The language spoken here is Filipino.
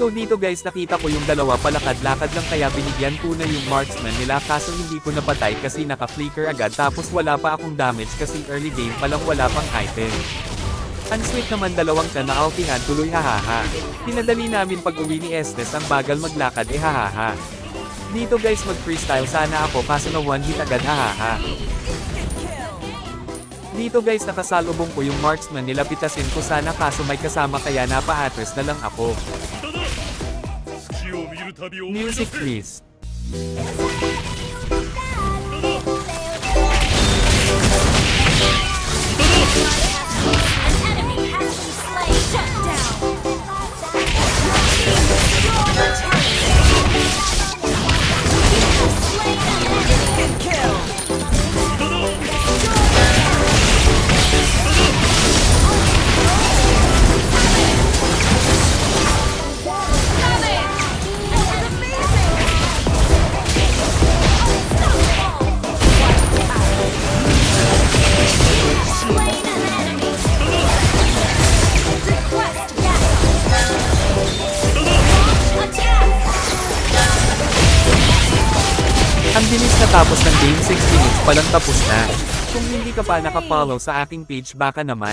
So dito guys nakita ko yung dalawa palakad-lakad lang kaya binigyan ko na yung marksman nila kaso hindi ko napatay kasi naka-flicker agad tapos wala pa akong damage kasi early game palang wala pang item. Ang sweet naman dalawang na-ultihan tuloy hahaha. Pinadali namin pag uwi ni Estes ang bagal maglakad hahaha. Dito guys mag-freestyle sana ako kaso na one hit agad hahaha. Dito guys nakasalubong ko yung marksman nila pitasin ko sana kaso may kasama kaya napa-atras na lang ako. Music please. Ang bilis natapos ng game 6 minutes palang tapos na. Kung hindi ka pa naka-follow sa aking page baka naman.